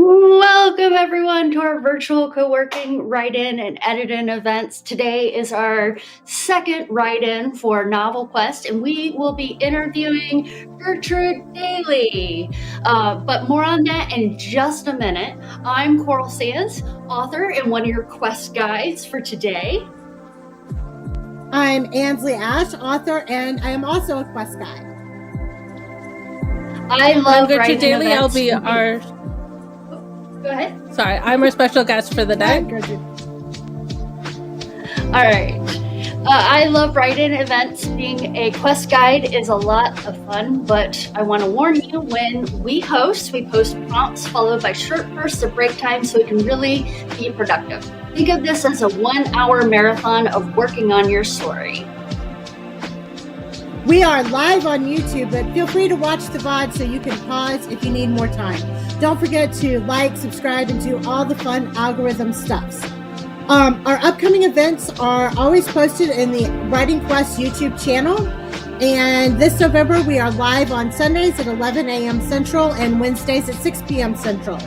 Welcome everyone to our virtual co-working write-in and edit-in events. Today is our second write-in for Novel Quest, and we will be interviewing Gertrude Daly. But more on that in just a minute. I'm Coral Sands, author and one of your quest guides for today. I'm Ansley Ashe, author, and I am also a quest guide. I love Gertrude Daly. I'll be our... Go ahead. Sorry, I'm our special guest for the day. All right. I love write-in events. Being a quest guide is a lot of fun, but I want to warn you, when we post prompts followed by short bursts of break time so it can really be productive. Think of this as a 1-hour marathon of working on your story. We are live on YouTube, but feel free to watch the VOD so you can pause if you need more time. Don't forget to like, subscribe, and do all the fun algorithm stuffs. Our upcoming events are always posted in the Writing Quest YouTube channel. And this November, we are live on Sundays at 11 a.m. Central and Wednesdays at 6 p.m. Central.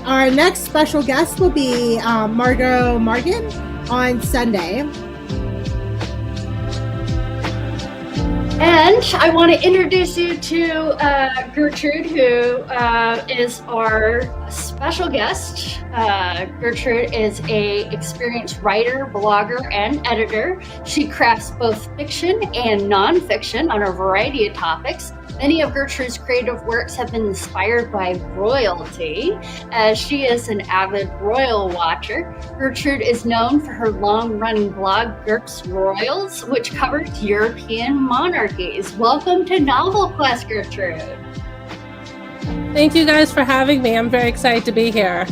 Our next special guest will be Margot Morgan on Sunday. And I want to introduce you to Gertrude, who is our special guest. Gertrude is an experienced writer, blogger, and editor. She crafts both fiction and nonfiction on a variety of topics. Many of Gertrude's creative works have been inspired by royalty, as she is an avid royal watcher. Gertrude is known for her long-running blog, Gert's Royals, which covers European monarchies. Welcome to Novel Quest, Gertrude. Thank you guys for having me. I'm very excited to be here.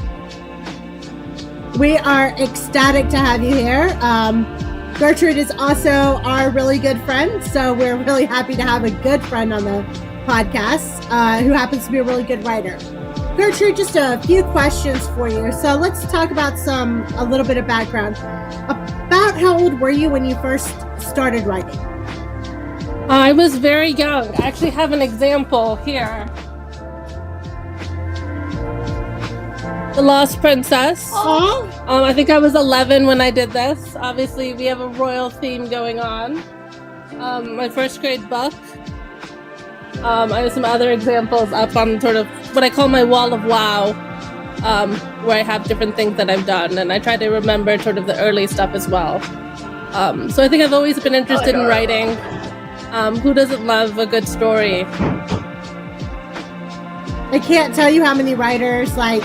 We are ecstatic to have you here. Gertrude is also our really good friend, so we're really happy to have a good friend on the podcast who happens to be a really good writer. Gertrude, just a few questions for you. So let's talk about a little bit of background. About how old were you when you first started writing? I was very young. I actually have an example here. The Lost Princess. I think I was 11 when I did this. Obviously, we have a royal theme going on. My first grade book. I have some other examples up on sort of what I call my wall of wow, where I have different things that I've done, and I try to remember sort of the early stuff as well. So I think I've always been interested in writing. Who doesn't love a good story? I can't tell you how many writers, like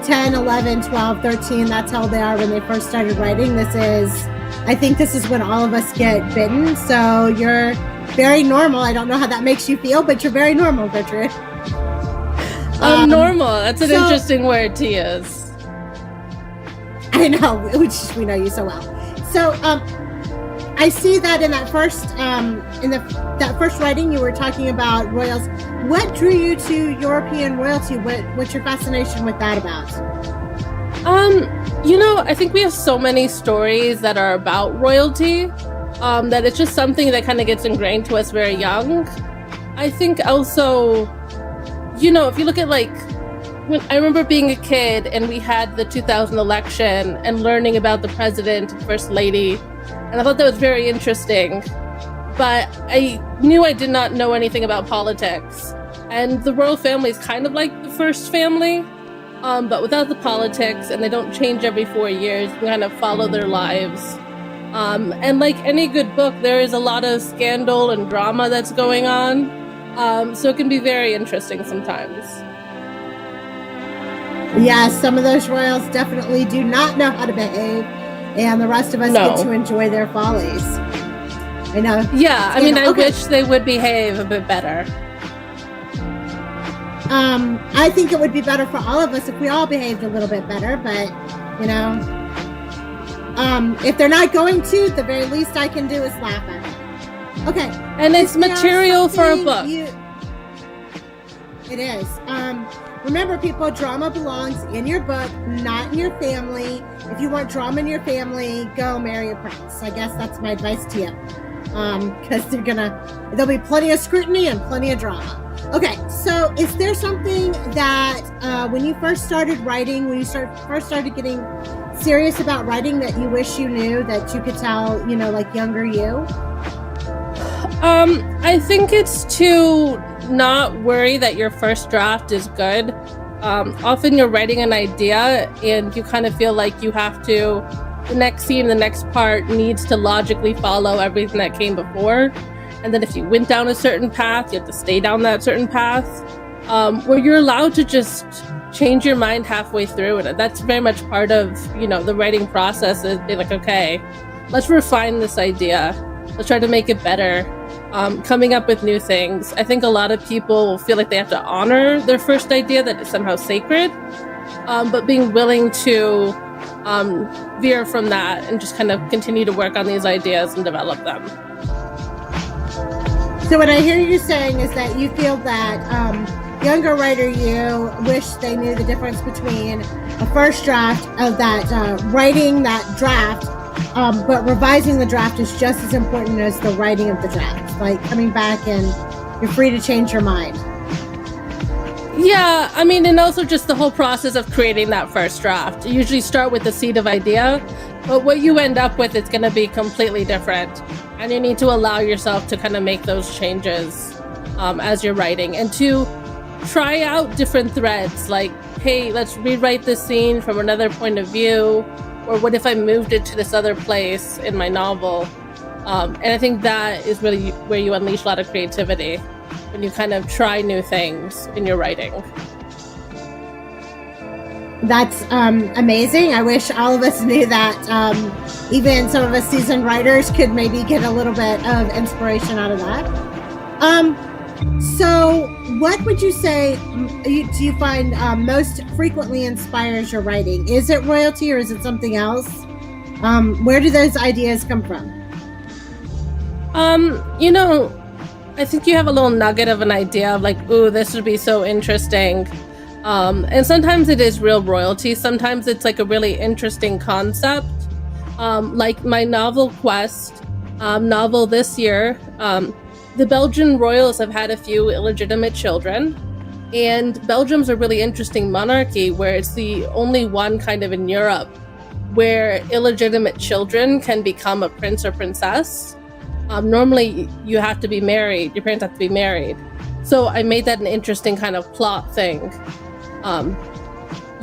10, 11, 12, 13, that's how they are when they first started writing. I think this is when all of us get bitten. So you're very normal. I don't know how that makes you feel, but you're very normal, Gertrude. Normal. That's an interesting word to use. I know, we know you so well. So I see that in that first that first writing you were talking about royals. What drew you to European royalty? What's your fascination with that about? I think we have so many stories that are about royalty that it's just something that kind of gets ingrained to us very young. I think also, if you look at when I remember being a kid and we had the 2000 election and learning about the president and first lady, and I thought that was very interesting. But I knew I did not know anything about politics. And the royal family is kind of like the first family, but without the politics, and they don't change every 4 years. You kind of follow their lives. And like any good book, there is a lot of scandal and drama that's going on. So it can be very interesting sometimes. Yes, some of those royals definitely do not know how to behave, and the rest of us get to enjoy their follies. I know. Yeah, I wish they would behave a bit better. I think it would be better for all of us if we all behaved a little bit better, but, if they're not going to, the very least I can do is laugh at them. Okay. And it's material for a book. It is. Remember, people, drama belongs in your book, not in your family. If you want drama in your family, go marry a prince. I guess that's my advice to you. Because there'll be plenty of scrutiny and plenty of drama. Okay, so is there something that when you first started writing, when you first started getting serious about writing, that you wish you knew, that you could tell, like younger you? I think it's to not worry that your first draft is good. Often you're writing an idea and you kind of feel like you have to, the next scene, the next part needs to logically follow everything that came before. And then if you went down a certain path, you have to stay down that certain path. Where you're allowed to just change your mind halfway through. And that's very much part of, the writing process, is being like, okay, let's refine this idea. Let's try to make it better. Coming up with new things. I think a lot of people feel like they have to honor their first idea, that it's somehow sacred. But being willing to veer from that and just kind of continue to work on these ideas and develop them. So what I hear you saying is that you feel that younger writer you wish they knew the difference between a first draft of that writing that draft, but revising the draft is just as important as the writing of the draft. Like coming back and you're free to change your mind. Yeah, I mean, and also just the whole process of creating that first draft. You usually start with the seed of idea, but what you end up with is going to be completely different. And you need to allow yourself to kind of make those changes as you're writing, and to try out different threads. Like, hey, let's rewrite this scene from another point of view. Or what if I moved it to this other place in my novel? And I think that is really where you unleash a lot of creativity, when you kind of try new things in your writing. That's amazing. I wish all of us knew that. Even some of us seasoned writers could maybe get a little bit of inspiration out of that. So what would you say do you find most frequently inspires your writing? Is it royalty or is it something else? Where do those ideas come from? I think you have a little nugget of an idea of like, ooh, this would be so interesting. And sometimes it is real royalty. Sometimes it's like a really interesting concept. Like my novel Quest novel this year, the Belgian royals have had a few illegitimate children. And Belgium's a really interesting monarchy where it's the only one kind of in Europe where illegitimate children can become a prince or princess. Normally you have to be married, your parents have to be married. So I made that an interesting kind of plot thing.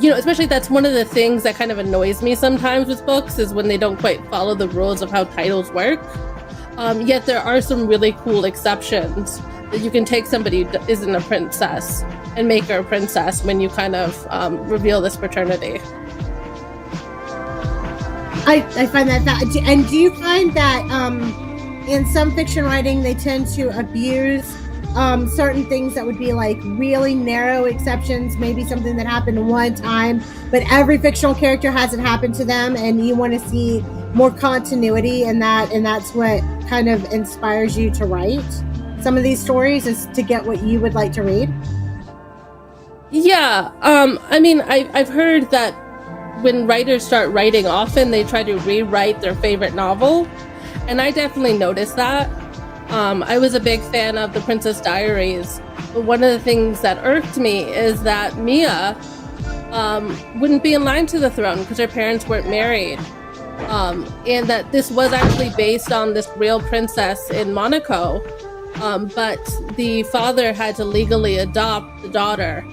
Especially that's one of the things that kind of annoys me sometimes with books, is when they don't quite follow the rules of how titles work. Yet there are some really cool exceptions that you can take somebody who isn't a princess and make her a princess when you kind of reveal this paternity. I find that and do you find that in some fiction writing they tend to abuse certain things that would be like really narrow exceptions, maybe something that happened one time, but every fictional character has it happen to them, and you want to see more continuity in that, and that's what kind of inspires you to write some of these stories, is to get what you would like to read? Yeah, I've heard that when writers start writing, often they try to rewrite their favorite novel, and I definitely noticed that. I was a big fan of The Princess Diaries, but one of the things that irked me is that Mia wouldn't be in line to the throne because her parents weren't married, and that this was actually based on this real princess in Monaco, but the father had to legally adopt the daughter,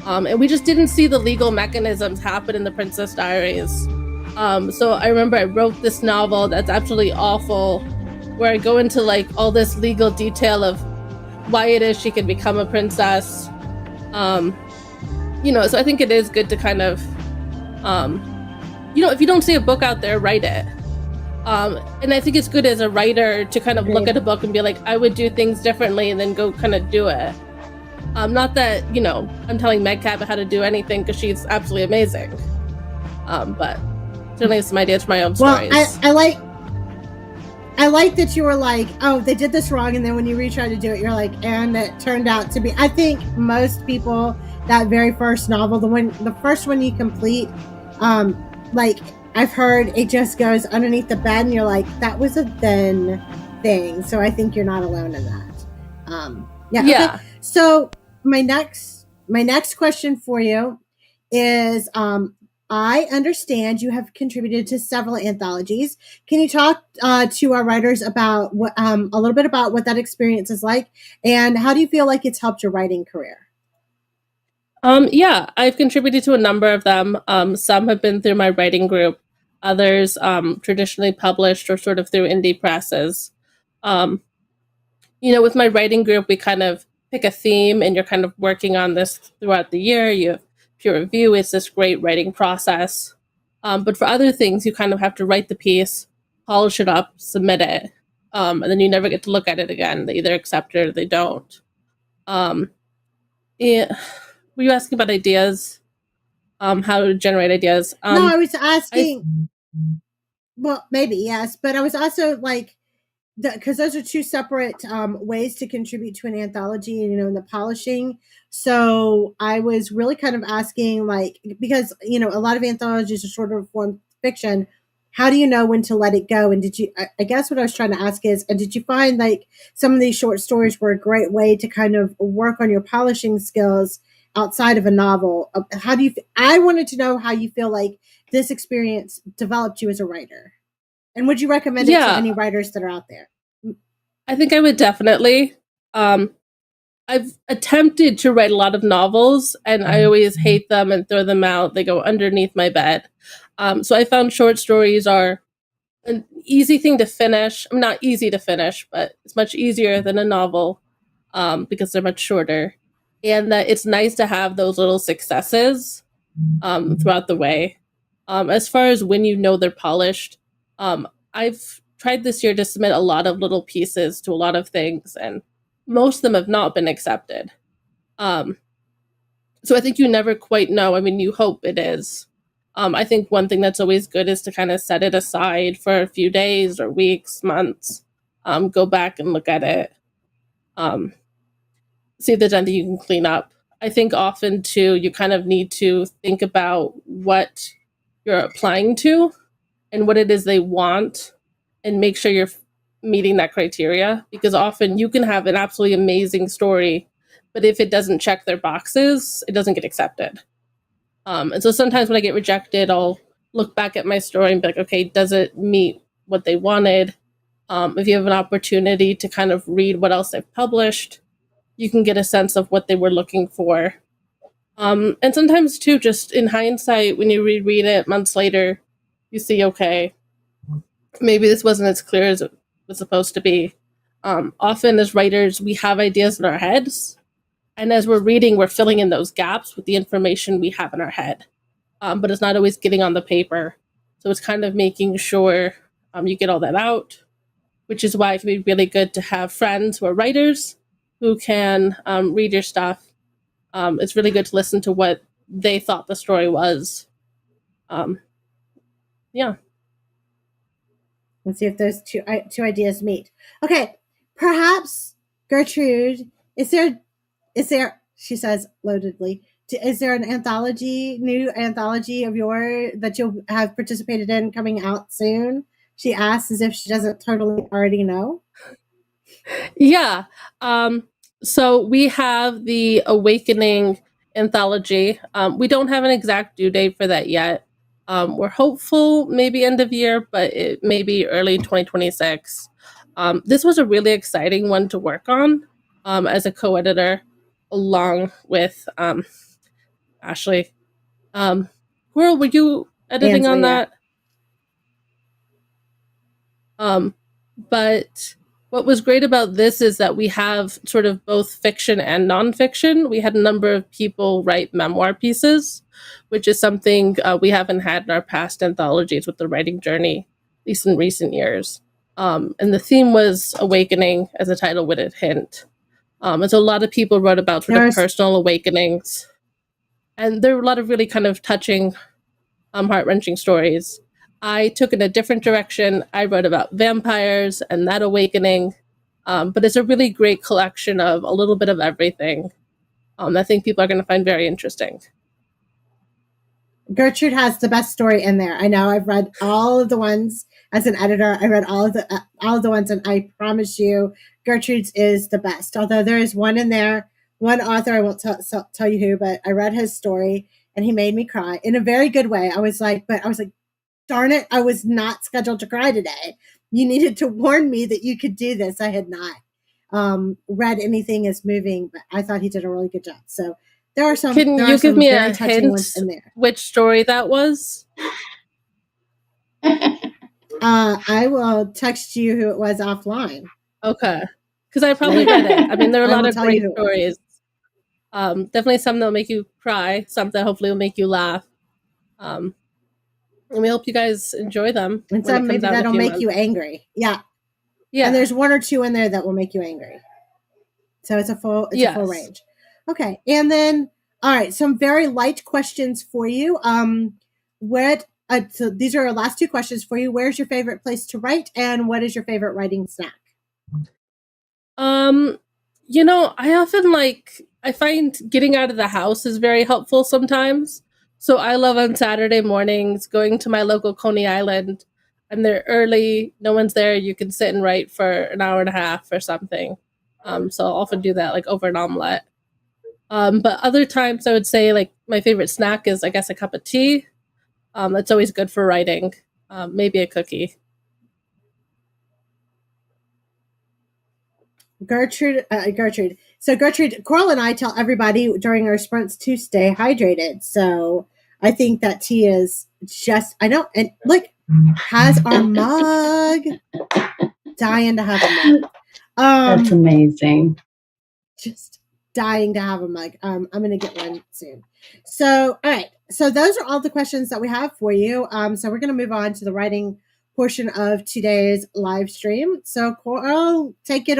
and we just didn't see the legal mechanisms happen in The Princess Diaries. So I remember I wrote this novel that's absolutely awful, where I go into like all this legal detail of why it is she can become a princess. So I think it is good to kind of, if you don't see a book out there, write it. And I think it's good as a writer to kind of look at a book and be like, I would do things differently, and then go kind of do it. Not that, I'm telling Meg Cabot how to do anything, because she's absolutely amazing. But certainly some ideas for my own stories. Well, I like that you were like, oh, they did this wrong, and then when you retry to do it, you're like, and it turned out to be. I think most people, that very first novel, the first one you complete, like I've heard it just goes underneath the bed, and you're like, that was a then thing. So I think you're not alone in that. Yeah. Okay. So my next question for you is I understand you have contributed to several anthologies. Can you talk to our writers about what a little bit about what that experience is like, and how do you feel like it's helped your writing career? Yeah, I've contributed to a number of them. Some have been through my writing group, others traditionally published or sort of through indie presses. Um, with my writing group, we kind of pick a theme and you're kind of working on this throughout the year. You have peer review, it's this great writing process. But for other things, you kind of have to write the piece, polish it up, submit it, and then you never get to look at it again. They either accept it or they don't. Um, yeah. Were you asking about ideas? How to generate ideas? No, I was I asking. Well, maybe yes, but I was also like, because those are two separate ways to contribute to an anthology, in the polishing. So I was really kind of asking, like, because a lot of anthologies are shorter form fiction. How do you know when to let it go? And did you? I guess what I was trying to ask is, and did you find like some of these short stories were a great way to kind of work on your polishing skills outside of a novel? How do you? I wanted to know how you feel like this experience developed you as a writer. And would you recommend it to Yeah, any writers that are out there? I think I would definitely. Um, I've attempted to write a lot of novels, and I always hate them and throw them out. They go underneath my bed. So I found short stories are an easy thing to finish. I'm not easy to finish, but it's much easier than a novel because they're much shorter. And that it's nice to have those little successes throughout the way. As far as when you know they're polished, I've tried this year to submit a lot of little pieces to a lot of things, and most of them have not been accepted. Um, so I think you never quite know. I mean, you hope it is. I think one thing that's always good is to kind of set it aside for a few days or weeks, months, go back and look at it, um, see if there's anything you can clean up. I think often too, you kind of need to think about what you're applying to and what it is they want and make sure you're meeting that criteria, because often you can have an absolutely amazing story, but if it doesn't check their boxes, it doesn't get accepted. And so sometimes when I get rejected, I'll look back at my story and be like, okay, does it meet what they wanted? If you have an opportunity to kind of read what else they've published, you can get a sense of what they were looking for. And sometimes too, just in hindsight, when you reread it months later, you see, okay, maybe this wasn't as clear as it was supposed to be. Often as writers, we have ideas in our heads, and as we're reading, we're filling in those gaps with the information we have in our head. But it's not always getting on the paper. So it's kind of making sure you get all that out, which is why it can be really good to have friends who are writers who can read your stuff. It's really good to listen to what they thought the story was. Um, yeah. Let's see if those two ideas meet. Okay, perhaps Gertrude, is there? She says loadedly. Is there an new anthology of yours that you'll have participated in coming out soon? She asks as if she doesn't totally already know. Yeah. So we have the Awakening anthology. We don't have an exact due date for that yet. We're hopeful maybe end of year, but it may be early 2026. This was a really exciting one to work on as a co-editor along with Ashley. Coral, were you editing on Ansley, yeah. that? Um, but what was great about this is that we have sort of both fiction and nonfiction. We had a number of people write memoir pieces, which is something we haven't had in our past anthologies with the writing journey, at least in recent years. And the theme was awakening, as the title would hint. And so a lot of people wrote about sort of There's personal awakenings. And there were a lot of really kind of touching, heart-wrenching stories. I took in a different direction. I wrote about vampires and that awakening, but it's a really great collection of a little bit of everything. I think people are going to find very interesting. Gertrude has the best story in there. I know. I've read all of the ones as an editor. I read all of the ones, and I promise you, Gertrude's is the best. Although there is one in there one author, I won't tell you who, but I read his story and he made me cry in a very good way. I was like, darn it, I was not scheduled to cry today. You needed to warn me that you could do this. I had not read anything as moving, but I thought he did a really good job. So there are some. Can there you are give some me very a touching hint ones in there. which story that was? I will text you who it was offline. Okay, because I probably read it. I mean, there are a lot of great stories. Definitely some that'll make you cry, some that hopefully will make you laugh. And we hope you guys enjoy them. And some maybe that'll make you angry. Yeah. And there's one or two in there that will make you angry. So it's a full range. Okay. And then, all right, some very light questions for you. So these are our last two questions for you. Where's your favorite place to write, and what is your favorite writing snack? I often I find getting out of the house is very helpful sometimes. So I love on Saturday mornings going to my local Coney Island. I'm there early, no one's there, you can sit and write for an hour and a half or something. So I'll often do that over an omelet. But other times I would say my favorite snack is I guess a cup of tea. That's always good for writing. Maybe a cookie. Gertrude. So Gertrude, Coral and I tell everybody during our sprints to stay hydrated. So I think that tea is just, I know, and has our mug. Dying to have a mug. That's amazing. Just dying to have a mug. I'm going to get one soon. So, all right. So those are all the questions that we have for you. So we're going to move on to the writing portion of today's live stream. So Coral, take it.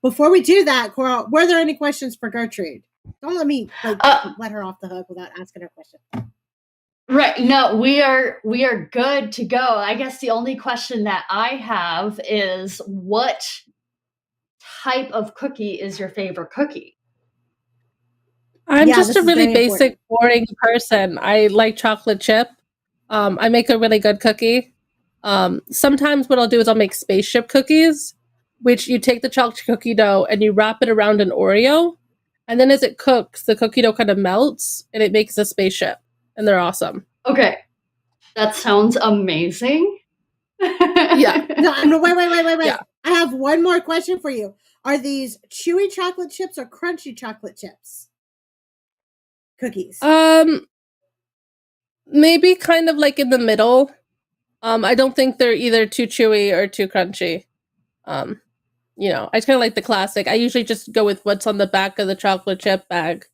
Before we do that, Coral, were there any questions for Gertrude? Don't let me let her off the hook without asking her question. Right. No, we are good to go. I guess the only question that I have is, what type of cookie is your favorite cookie? I'm just a really basic, boring person. I like chocolate chip. I make a really good cookie. Sometimes what I'll do is I'll make spaceship cookies, which you take the chocolate cookie dough and you wrap it around an Oreo. And then as it cooks, the cookie dough kind of melts and it makes a spaceship. And they're awesome. Okay. That sounds amazing. Yeah. No, wait. Yeah. I have one more question for you. Are these chewy chocolate chips or crunchy chocolate chips? Cookies. Maybe kind of in the middle. I don't think they're either too chewy or too crunchy. I kind of like the classic. I usually just go with what's on the back of the chocolate chip bag.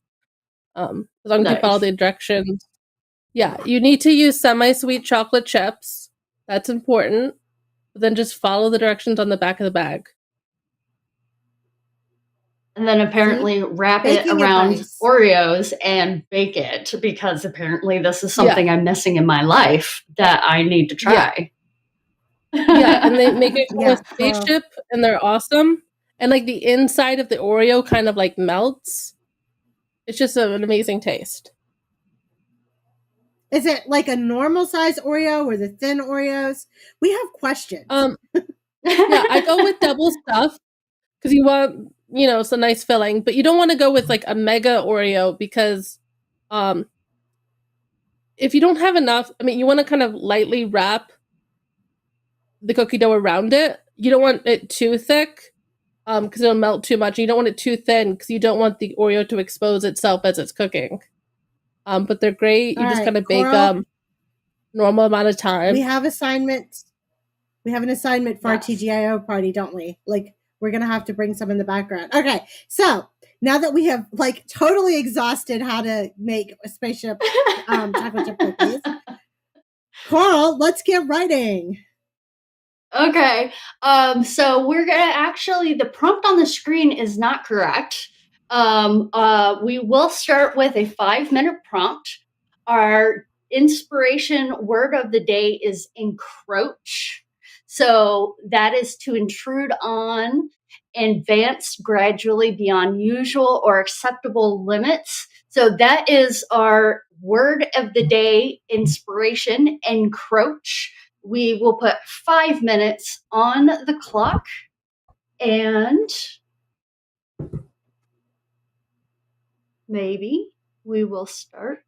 As long as you follow the directions. Yeah, you need to use semi-sweet chocolate chips. That's important. But then just follow the directions on the back of the bag. And then apparently wrap it around Oreos and bake it, because apparently this is something I'm missing in my life that I need to try. Yeah, and they make it a spaceship and they're awesome. And the inside of the Oreo kind of melts. It's just an amazing taste. Is it like a normal size Oreo or the thin Oreos? We have questions. Yeah, I go with double stuff because you want, it's a nice filling, but you don't want to go with a mega Oreo because if you don't have enough, you want to kind of lightly wrap the cookie dough around it. You don't want it too thick because it'll melt too much. You don't want it too thin because you don't want the Oreo to expose itself as it's cooking. But they're great. You just kind of bake them normal amount of time. We have assignments. We have an assignment for our TGIO party, don't we? We're going to have to bring some in the background. Okay. So now that we have totally exhausted how to make a spaceship chocolate chip cookies, Coral, let's get writing. Okay. So we're going to actually, the prompt on the screen is not correct. We will start with a 5-minute prompt. Our inspiration word of the day is encroach. So that is to intrude on, advance gradually beyond usual or acceptable limits. So that is our word of the day inspiration, encroach. We will put 5 minutes on the clock, and maybe we will start.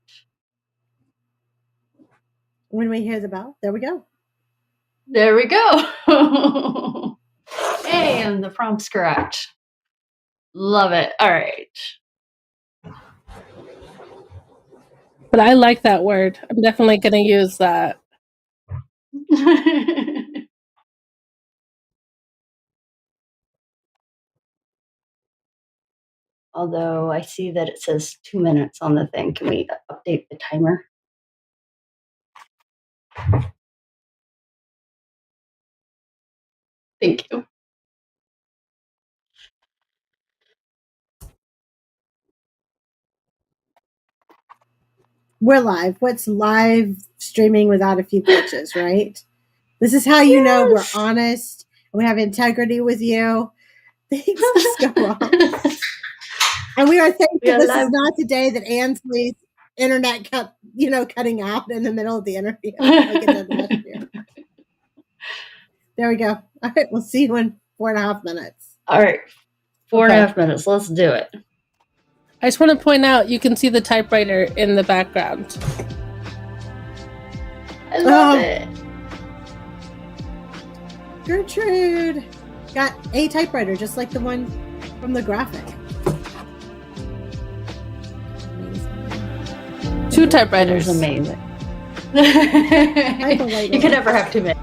When we hear the bell, there we go. There we go. Hey, and the prompt's correct. Love it. All right. But I like that word. I'm definitely going to use that. Although I see that it says 2 minutes on the thing. Can we update the timer? Thank you. We're live. What's live streaming without a few glitches, right? This is how you know we're honest and we have integrity with you. Things just go wrong. And we are thankful this is not the day that Ansley's internet kept, cutting out in the middle of the interview. Like it did last year. There we go. All right, we'll see you in 4.5 minutes. All right, 4.5 minutes. Let's do it. I just want to point out, you can see the typewriter in the background. I love it. Gertrude got a typewriter, just like the one from the graphic. 2 typewriters. Amazing. You can never have too many.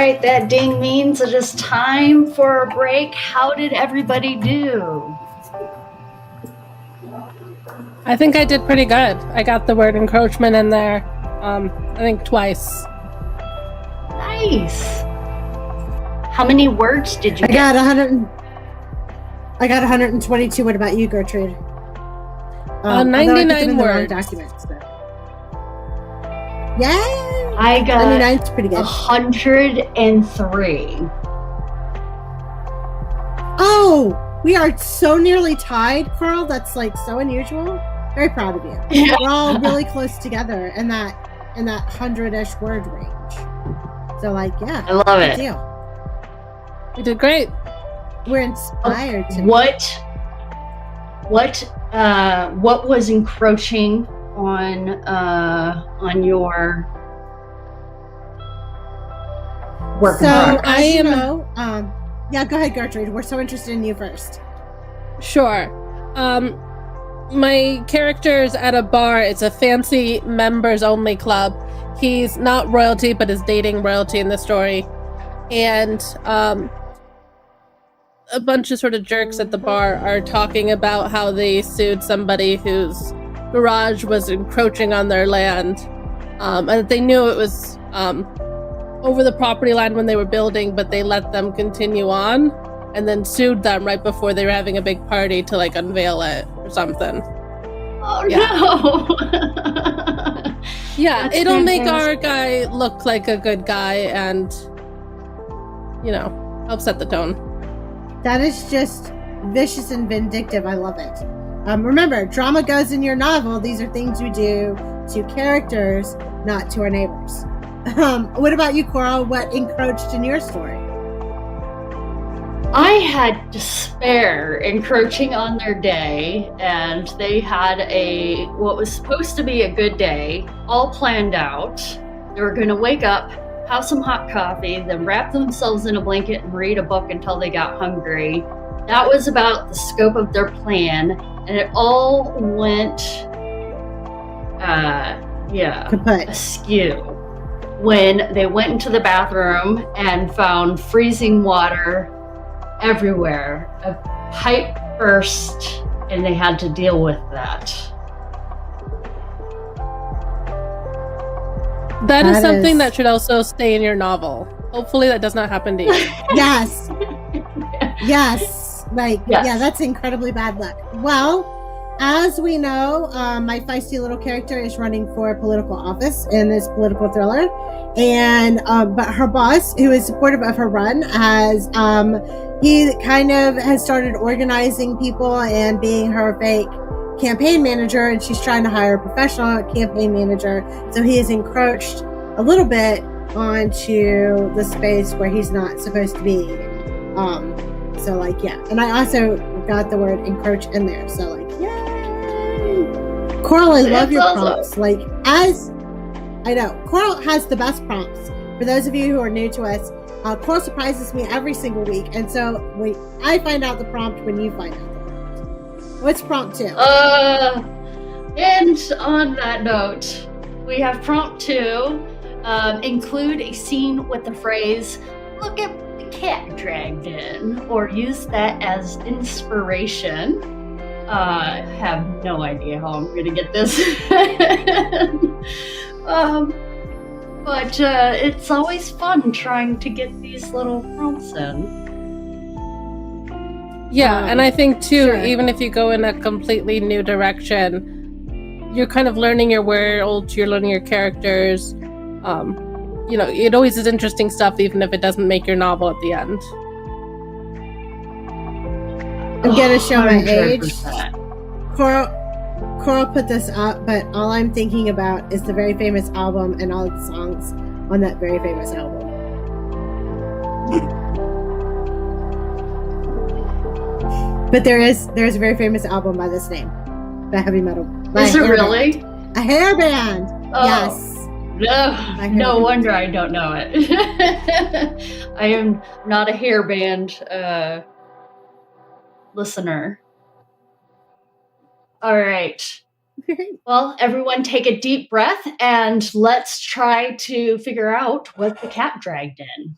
right, that ding means it is time for a break. How did everybody do? I think I did pretty good. I got the word encroachment in there, I think twice. Nice. How many words did you get? I got 122. What about you, Gertrude? 99 words. Documents, so. Yay! I got 99's pretty good. 103. Oh, we are so nearly tied, Carl. That's like so unusual. Very proud of you. Yeah. We're all really close together in that 100-ish word range. So like, yeah, I love it. Deal. You did great. We're inspired. What was encroaching on your work? So as you know, yeah, go ahead, Gertrude. We're so interested in you first. Sure. My character's at a bar. It's a fancy members-only club. He's not royalty, but is dating royalty in the story. And a bunch of sort of jerks at the bar are talking about how they sued somebody whose garage was encroaching on their land. And they knew it was over the property line when they were building, but they let them continue on and then sued them right before they were having a big party to like unveil it or something. Oh Yeah. no. Yeah, That's it'll make fantastic. our guy look like a good guy and, help set the tone. That is just vicious and vindictive. I love it. Remember, drama goes in your novel. These are things you do to characters, not to our neighbors. What about you, Coral? What encroached in your story? I had despair encroaching on their day, and they had what was supposed to be a good day all planned out. They were going to wake up, have some hot coffee, then wrap themselves in a blanket and read a book until they got hungry. That was about the scope of their plan, and it all went, Kaput. askew when they went into the bathroom and found freezing water everywhere. A pipe burst, and they had to deal with that. That is something is- that should also stay in your novel. Hopefully that does not happen to you. Yes. Yes. Like, Yes. yeah, that's incredibly bad luck. Well, as we know, my feisty little character is running for political office in this political thriller. And, but her boss, who is supportive of her run, he kind of has started organizing people and being her fake campaign manager, and she's trying to hire a professional campaign manager. So he has encroached a little bit onto the space where he's not supposed to be. So like, yeah. And I also got the word encroach in there. So like, yay! Coral, I love your awesome. prompts. Like, as I know, Coral has the best prompts. For those of you who are new to us, Coral surprises me every single week. And so I find out the prompt when you find out the prompt. What's prompt 2? And on that note, we have prompt 2. Include a scene with the phrase, "Look at the cat dragged in," or use that as inspiration. I have no idea how I'm going to get this. But it's always fun trying to get these little prompts in. Yeah, and I think too, Sure. even if you go in a completely new direction, you're kind of learning your world, you're learning your characters. It always is interesting stuff, even if it doesn't make your novel at the end. I'm going to show my age. 100%. Coral put this up, but all I'm thinking about is the very famous album and all the songs on that very famous album. But there's a very famous album by this name, by heavy metal. by Is it a hair really? band. A hair band. Oh. Yes. No wonder I don't know it. I am not a hairband listener. All right. Well, everyone take a deep breath and let's try to figure out what the cat dragged in.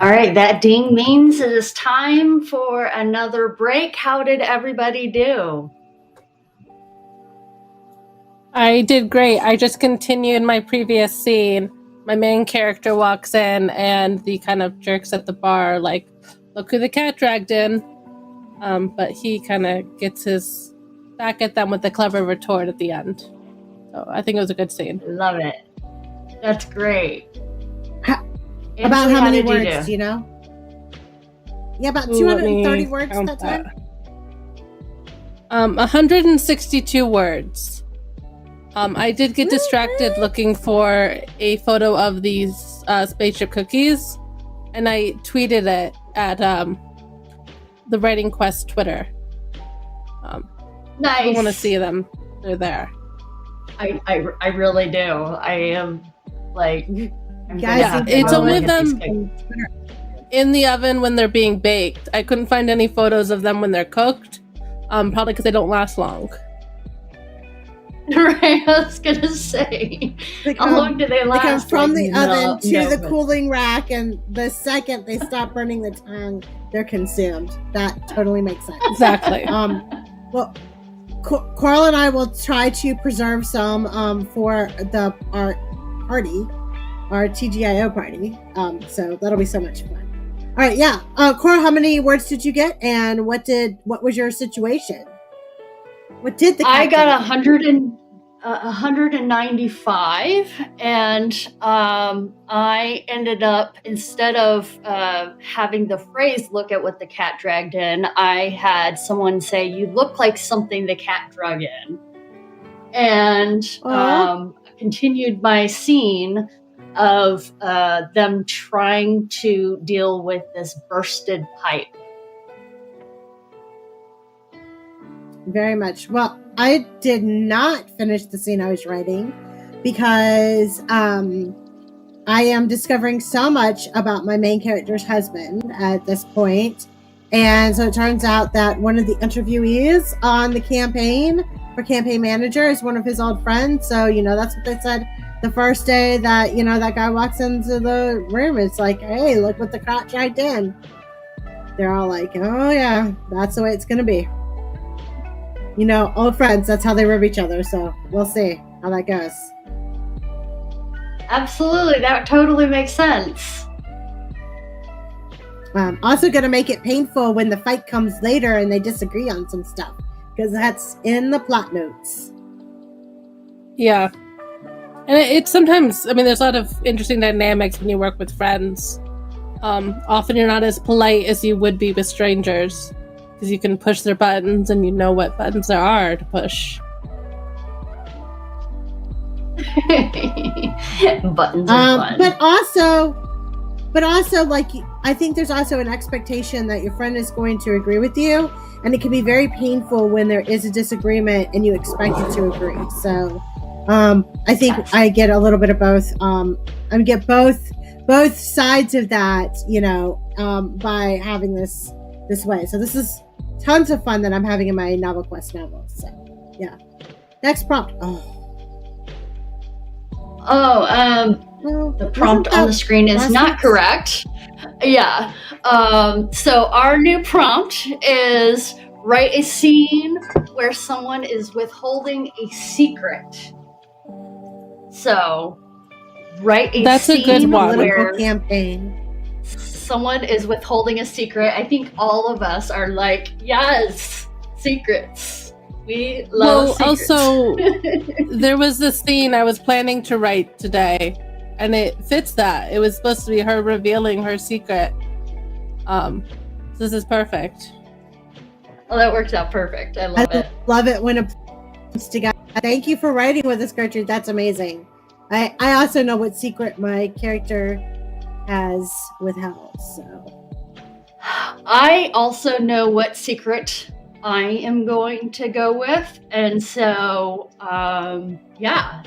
All right, that ding means it is time for another break. How did everybody do? I did great. I just continued my previous scene. My main character walks in and the kind of jerks at the bar, like, look who the cat dragged in. But he kind of gets his back at them with a clever retort at the end. So I think it was a good scene. Love it. That's great. About how many words, do you know? Yeah, about 230 words that time. 162 words. I did get distracted looking for a photo of these spaceship cookies, and I tweeted it at the Writing Quest Twitter. Nice. I want to see them. They're there. I really do. I am like... Yeah, it's only them in the oven when they're being baked. I couldn't find any photos of them when they're cooked, probably because they don't last long. Right, I was gonna say, how long do they last? They come from the oven to the cooling rack, and the second they stop burning the tongue, they're consumed. That totally makes sense. Exactly. Well, Coral and I will try to preserve some for our party. Our TGIO party. So that'll be so much fun. All right, yeah. Cora, how many words did you get, and what was your situation? What did the cat I got 195, and I ended up, instead of having the phrase "look at what the cat dragged in," I had someone say, "You look like something the cat drug in," and continued my scene of them trying to deal with this bursted pipe. Very much. Well, I did not finish the scene I was writing because I am discovering so much about my main character's husband at this point. And so it turns out that one of the interviewees on the campaign for campaign manager is one of his old friends. So, that's what they said. The first day that, that guy walks into the room, it's like, hey, look what the cat dragged in. They're all like, oh, yeah, that's the way it's going to be. Old friends, that's how they rib each other. So we'll see how that goes. Absolutely. That totally makes sense. Also going to make it painful when the fight comes later and they disagree on some stuff, because that's in the plot notes. Yeah. And it's sometimes, there's a lot of interesting dynamics when you work with friends. Often you're not as polite as you would be with strangers, because you can push their buttons and you know what buttons there are to push. Buttons are fun. But also, like, I think there's also an expectation that your friend is going to agree with you, and it can be very painful when there is a disagreement and you expect it to agree. So, I think I get a little bit of both. I get both sides of that, by having this way. So this is tons of fun that I'm having in my Novel Quest novel. So, yeah. Next prompt. The prompt on the screen is not correct. Yeah. So our new prompt is write a scene where someone is withholding a secret. So write a That's scene a good one. where campaign. Someone is withholding a secret. I think all of us are like, yes, secrets. We love secrets. Also, there was this scene I was planning to write today, and it fits that. It was supposed to be her revealing her secret. So this is perfect. Oh, that works out perfect. I love it. Love it when it comes together. Thank you for writing with us, Gertrude. That's amazing. I also know what secret my character has withheld. So I also know what secret I am going to go with, and so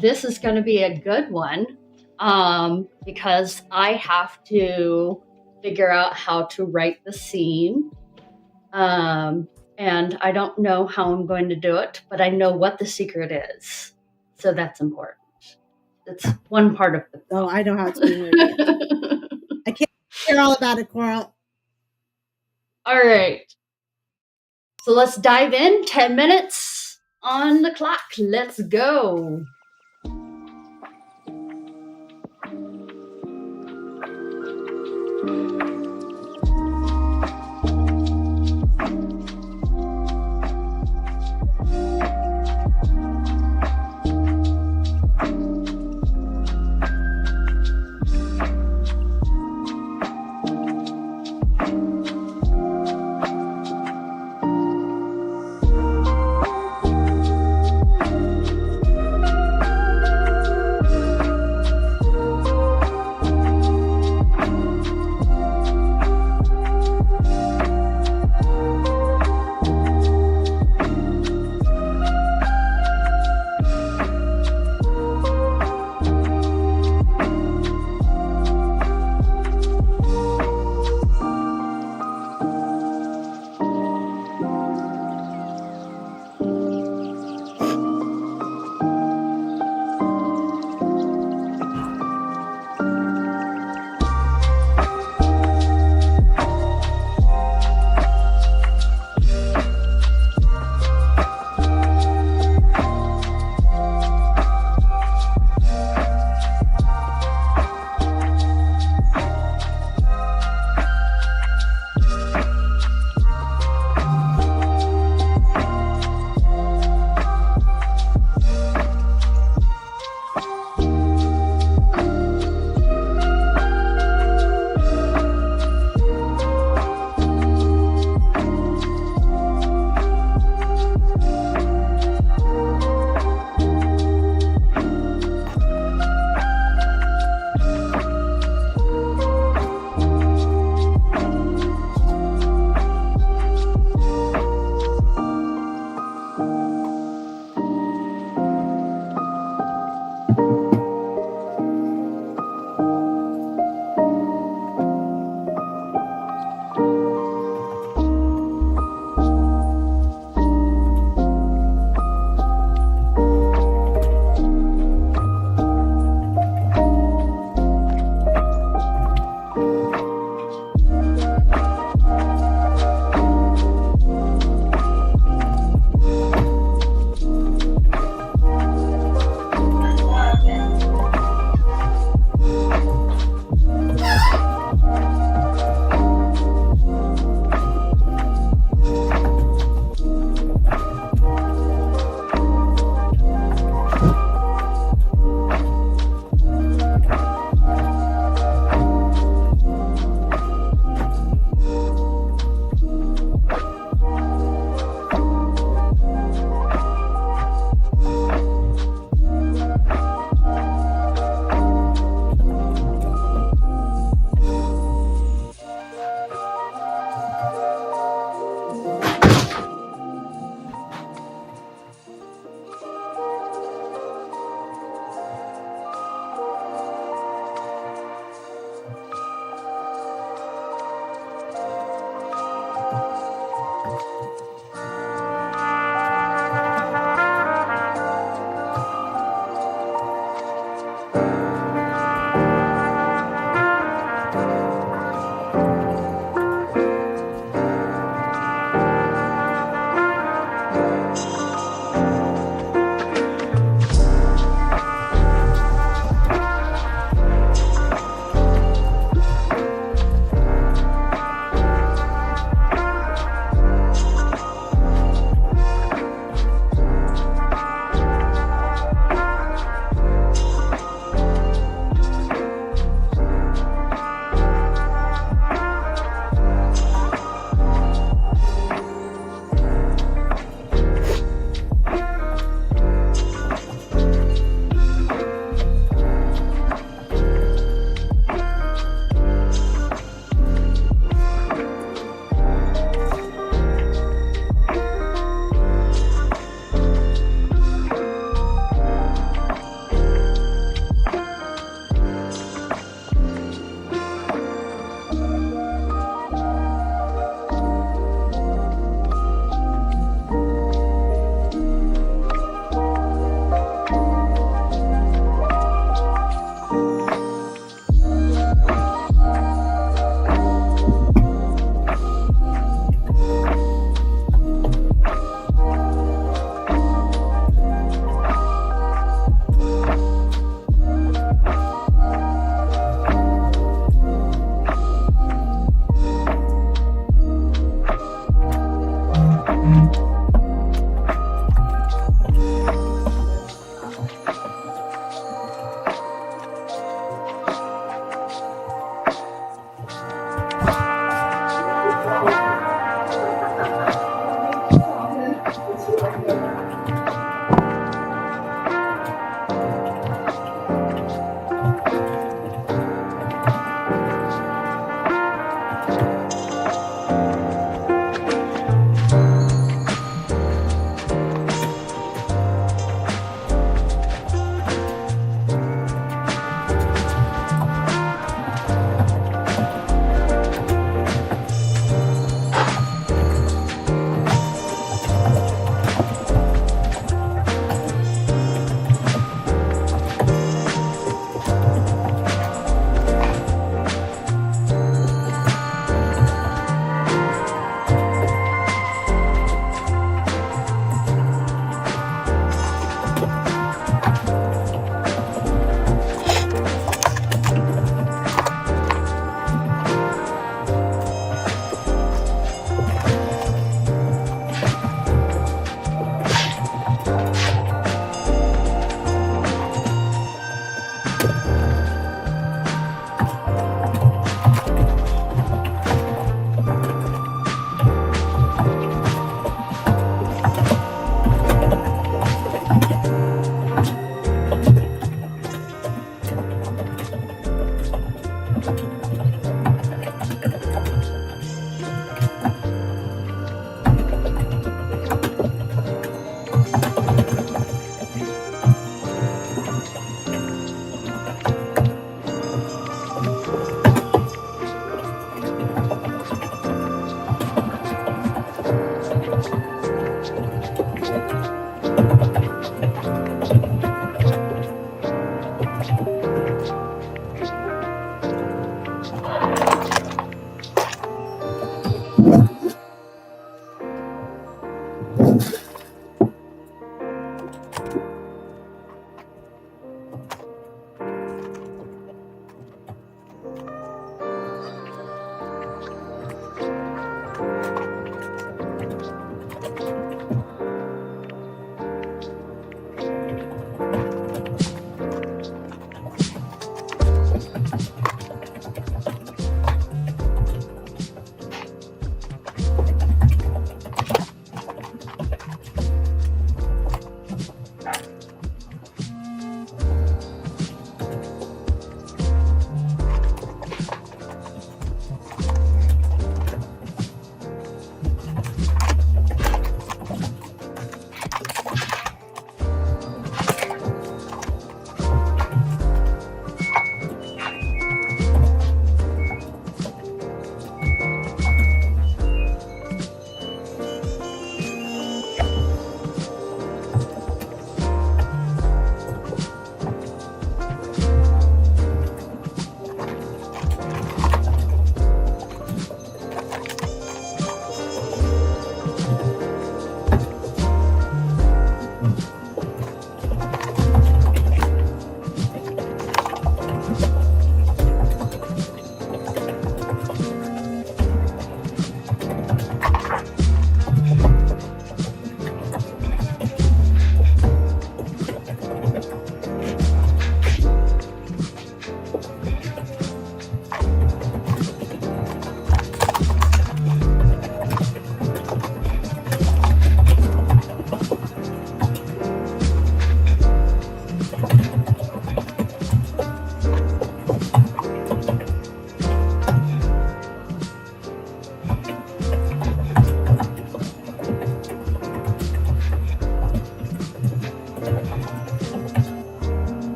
this is going to be a good one because I have to figure out how to write the scene, and I don't know how I'm going to do it, but I know what the secret is, so that's important. It's one part of the I know how it's being written. Hear all about it, Coral. All right. So let's dive in. 10 minutes on the clock. Let's go.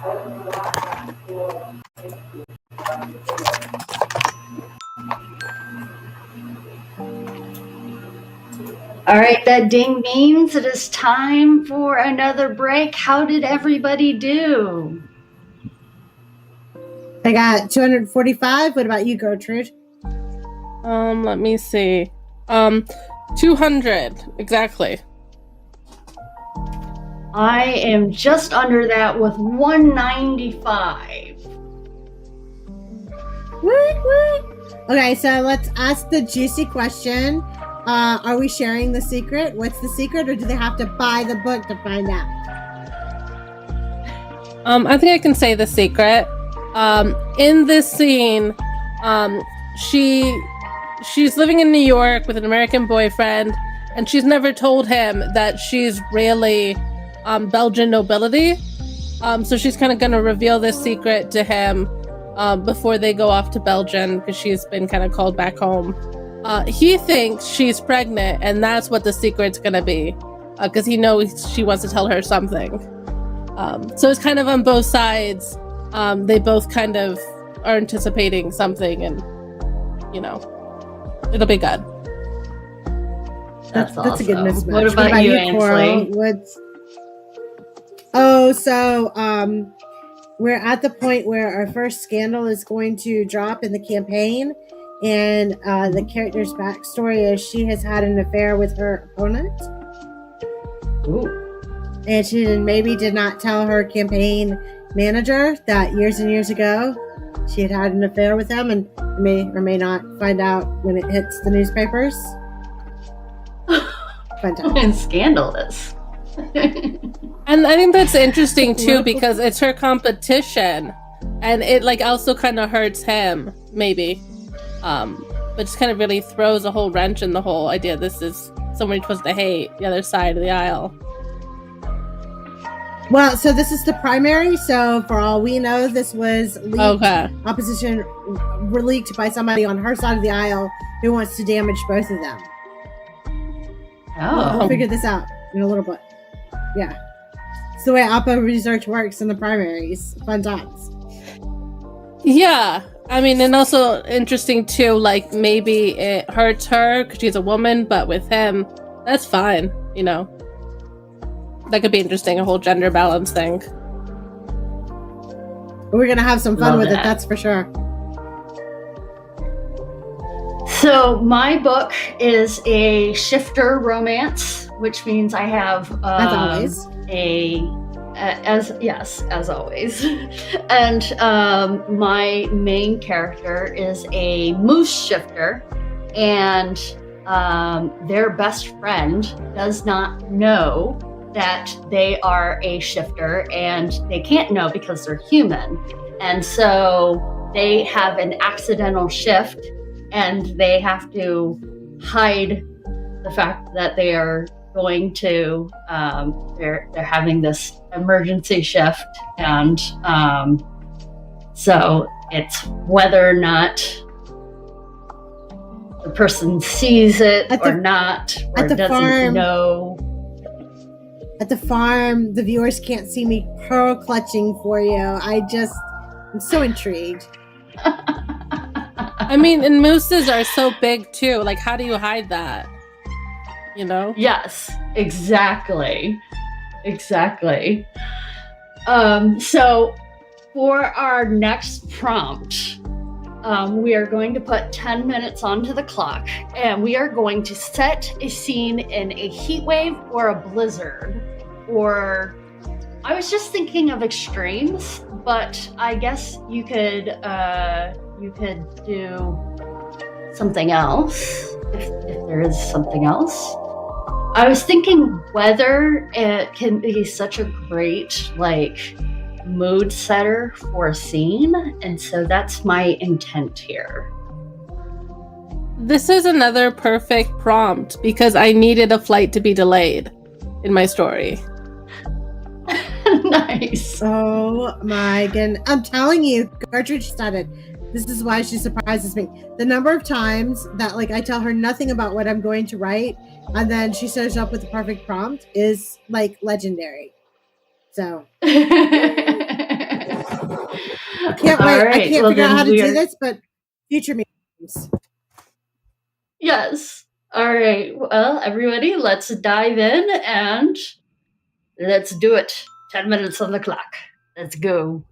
All right, that ding means it is time for another break. How did everybody do? I got 245. What about you, Gertrude? Let me see. 200 exactly. I am just under that with 195. Okay, so let's ask the juicy question. Are we sharing the secret? What's the secret, or do they have to buy the book to find out? I think I can say the secret. In this scene, she's living in New York with an American boyfriend, and she's never told him that she's really Belgian nobility. So she's kind of going to reveal this secret to him before they go off to Belgium, because she's been kind of called back home. He thinks she's pregnant, and that's what the secret's going to be, because he knows she wants to tell her something. So it's kind of on both sides. They both kind of are anticipating something, and, you know, it'll be good. That's awesome. A good mismatch. What about you, Ansley? We're at the point where our first scandal is going to drop in the campaign, and the character's backstory is she has had an affair with her opponent. Ooh. And she maybe did not tell her campaign manager that years and years ago she had an affair with him, and may or may not find out when it hits the newspapers. And scandalous. And I think that's interesting too, because it's her competition, and it like also kind of hurts him maybe, but just kind of really throws a whole wrench in the whole idea. This is someone you're supposed to hate, the other side of the aisle. Well, so this is the primary. So for all we know, this was leaked. Okay. Opposition were leaked by somebody on her side of the aisle who wants to damage both of them. Oh. We'll figure this out in a little bit. Yeah. It's the way Oppo research works in the primaries. Fun times. Yeah. I mean, and also interesting too, like maybe it hurts her because she's a woman, but with him, that's fine, you know. That could be interesting, a whole gender balance thing. We're going to have some fun Love with it, that. that's for sure. So my book is a shifter romance, which means I have As always. as always. And my main character is a moose shifter, and their best friend does not know that they are a shifter, and they can't know because they're human. And so they have an accidental shift, and they have to hide the fact that they are going to they're having this emergency shift, and so it's whether or not the person sees it or not, or at the doesn't farm. know. At the farm, the viewers can't see me pearl clutching for you. I'm so intrigued. I mean, and mooses are so big too. Like, how do you hide that? You know? Yes, exactly. So for our next prompt, we are going to put 10 minutes onto the clock, and we are going to set a scene in a heat wave or a blizzard, or I was just thinking of extremes, but I guess you could do something else if there is something else. I was thinking weather, it can be such a great mood setter for a scene, and so that's my intent here. This is another perfect prompt because I needed a flight to be delayed in my story. Nice. Oh my goodness. I'm telling you, Gertrude started. This is why she surprises me. The number of times that I tell her nothing about what I'm going to write, and then she shows up with the perfect prompt is legendary. So Wait, I right. can't Well, figure out then how to we do are. this, but future meetings. Yes. All right. Well, everybody, let's dive in and let's do it. 10 minutes on the clock. Let's go.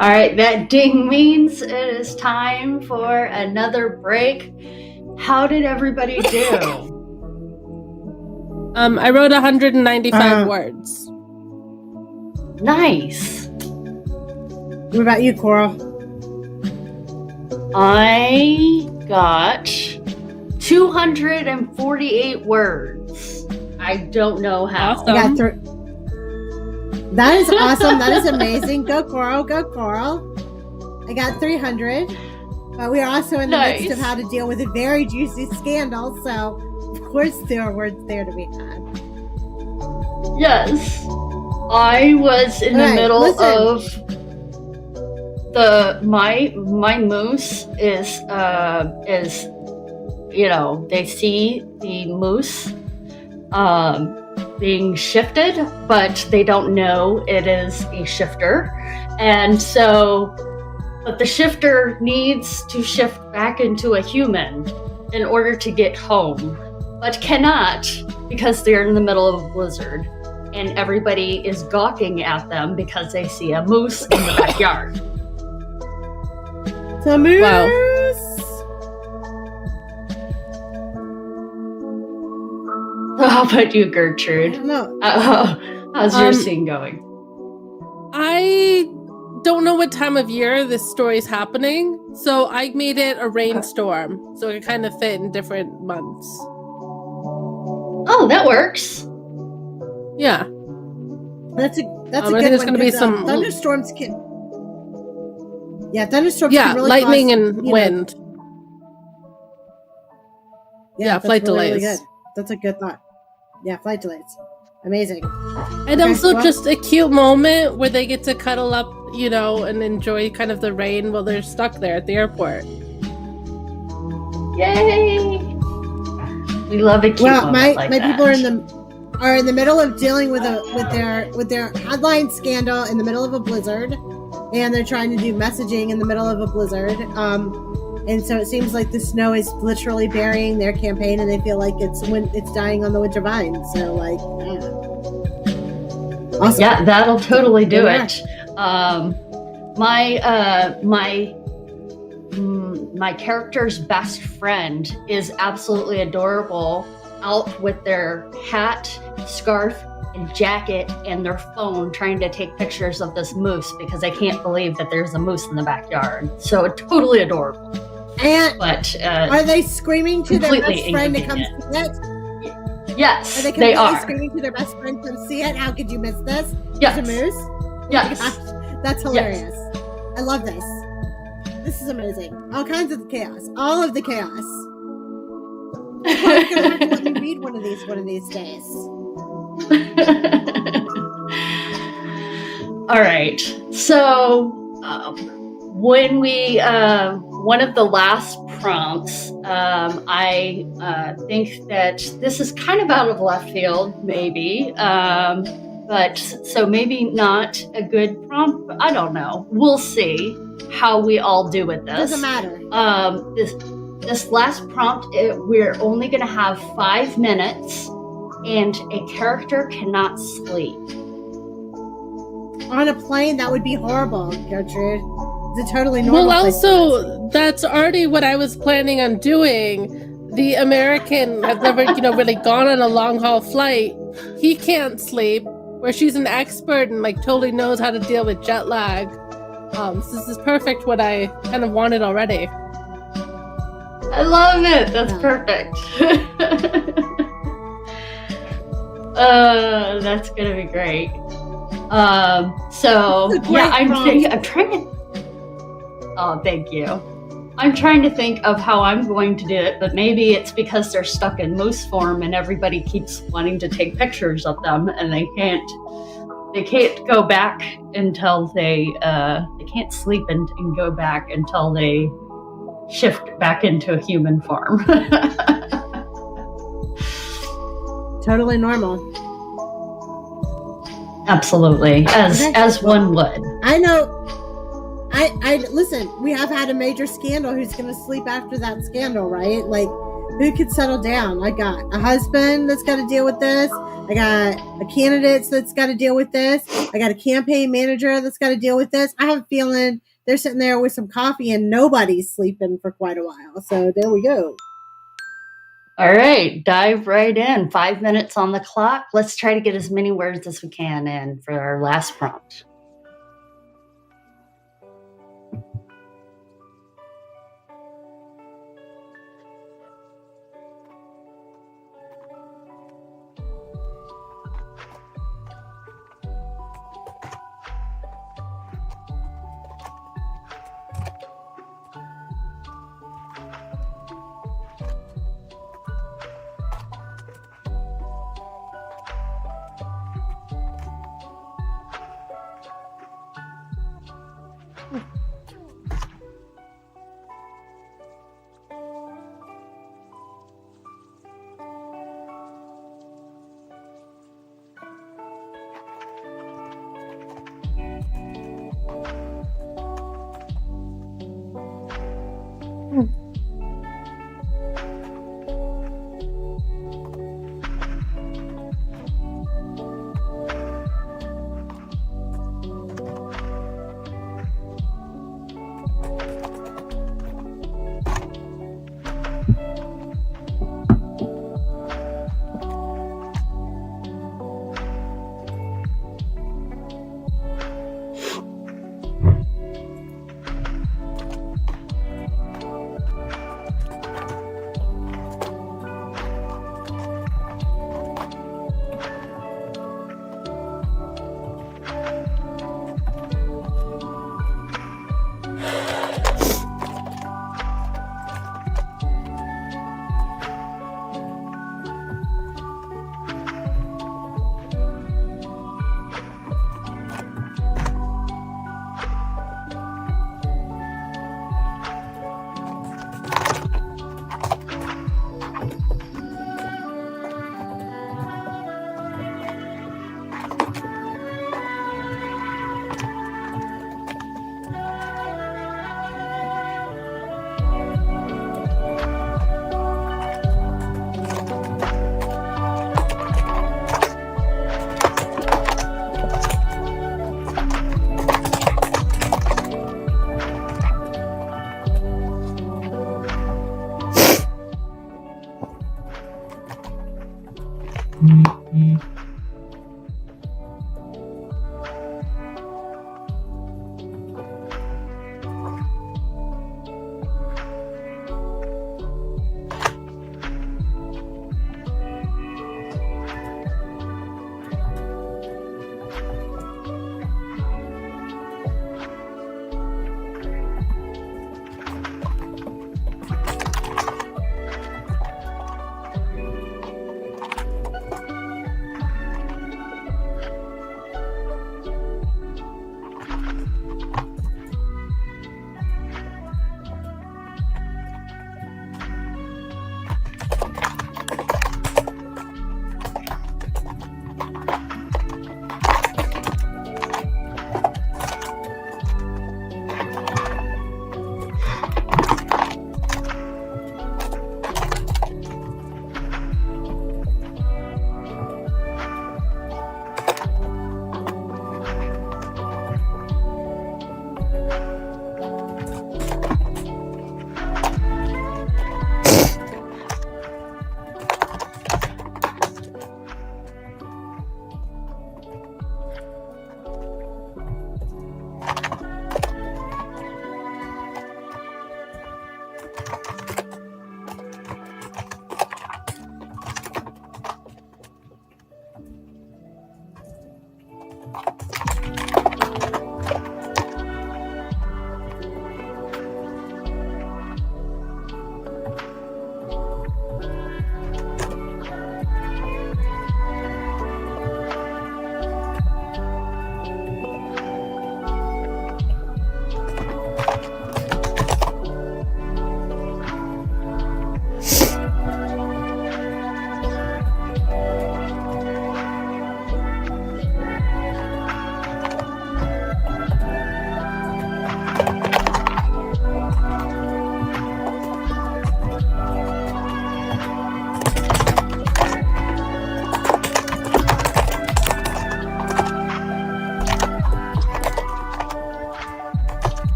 All right, that ding means it is time for another break. How did everybody do? I wrote 195 words. Nice. What about you, Coral? I got 248 words. I don't know how. Awesome. I got that is awesome. That is amazing. Go, Coral. Go, Coral. I got 300. But we are also in the midst of how to deal with a very juicy scandal. So, of course, there are words there to be had. Yes. I was in the middle of my moose is they see the moose being shifted, but they don't know it is a shifter. And so, but the shifter needs to shift back into a human in order to get home, but cannot because they're in the middle of a blizzard. And everybody is gawking at them because they see a moose in the backyard. The moose! Wow. How about you, Gertrude? I don't know. How's your scene going? I don't know what time of year this story's happening, so I made it a rainstorm, so it kind of fit in different months. Oh, that works. Yeah. That's a I good think there's one. going to be some thunderstorms can. Yeah, thunderstorms. Yeah, can really lightning cause, and wind. Flight delays. Really good. That's a good thought. Yeah, flight delays. Amazing. And also just a cute moment where they get to cuddle up, and enjoy kind of the rain while they're stuck there at the airport. Yay! We love a cute moment my like people that. are in the middle of dealing with their headline scandal in the middle of a blizzard, and they're trying to do messaging in the middle of a blizzard. And so it seems like the snow is literally burying their campaign, and they feel like it's dying on the winter vine. So, awesome. Yeah, that'll totally do it. My character's best friend is absolutely adorable, out with their hat, scarf, and jacket and their phone trying to take pictures of this moose because they can't believe that there's a moose in the backyard. So totally adorable. But are they screaming to their best friend to come see it? Yes, are they completely screaming to their best friend to come see it? How could you miss this? Yes. There's a moose? Yes. Oh my gosh, that's hilarious. Yes. I love this. This is amazing. All kinds of chaos. All of the chaos. I'm going to have to let me read one of these days. All right. So when we one of the last prompts, I think that this is kind of out of left field, maybe, but so maybe not a good prompt. I don't know. We'll see how we all do with this. Doesn't matter. This last prompt, we're only going to have 5 minutes, and a character cannot sleep. On a plane, that would be horrible, Gertrude. It's a totally normal. Well, also, that's already what I was planning on doing. The American has never, really gone on a long haul flight. He can't sleep, where she's an expert and totally knows how to deal with jet lag. So this is perfect. What I kind of wanted already. I love it. That's perfect. That's gonna be great. I'm trying to. Oh, thank you. I'm trying to think of how I'm going to do it, but maybe it's because they're stuck in moose form and everybody keeps wanting to take pictures of them, and they can't go back until they can't sleep and go back until they shift back into a human form. Totally normal. Absolutely, as one would. I know. I listen. We have had a major scandal. Who's going to sleep after that scandal, right? who could settle down? I got a husband that's got to deal with this. I got a candidate that's got to deal with this. I got a campaign manager that's got to deal with this. I have a feeling they're sitting there with some coffee and nobody's sleeping for quite a while. So there we go. All right, dive right in. 5 minutes on the clock. Let's try to get as many words as we can in for our last prompt.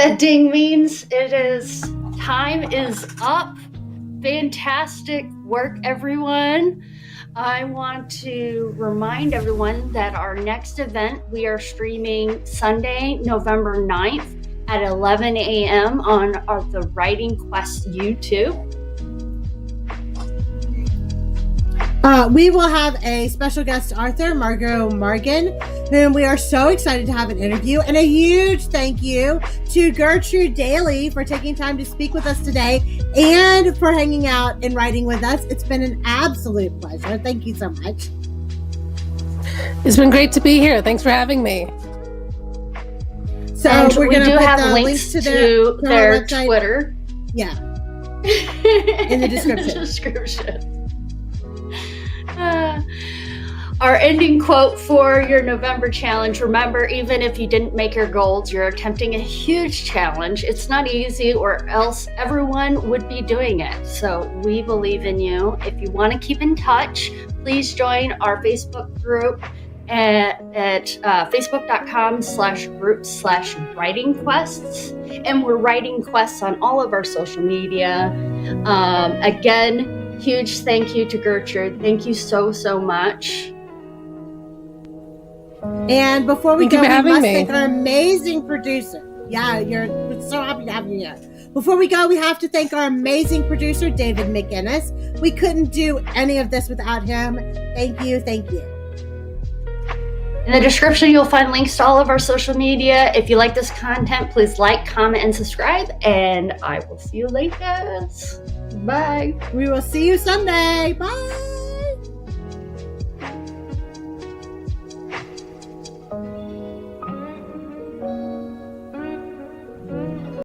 that ding means time is up. Fantastic work, everyone. I want to remind everyone that our next event, we are streaming Sunday, November 9th at 11 a.m. on the Writing Quest YouTube. We will have a special guest author, Margot Morgan, whom we are so excited to have an interview. And a huge thank you to Gertrude Daly for taking time to speak with us today and for hanging out and writing with us. It's been an absolute pleasure. Thank you so much. It's been great to be here. Thanks for having me. So and we're going to have put the links to their Twitter. Yeah. In the description. Our ending quote for your November challenge. Remember, even if you didn't make your goals, you're attempting a huge challenge. It's not easy, or else everyone would be doing it. So we believe in you. If you want to keep in touch, please join our Facebook group at facebook.com/group/writing quests. And we're writing quests on all of our social media. Again, huge thank you to Gertrude. Thank you so, so much. And before we go, we must me. thank our amazing producer. Yeah, we're so happy to have you here. Before we go, we have to thank our amazing producer, David McGinnis. We couldn't do any of this without him. Thank you. Thank you. In the description, you'll find links to all of our social media. If you like this content, please like, comment, and subscribe. And I will see you later. Bye. We will see you Sunday. Bye.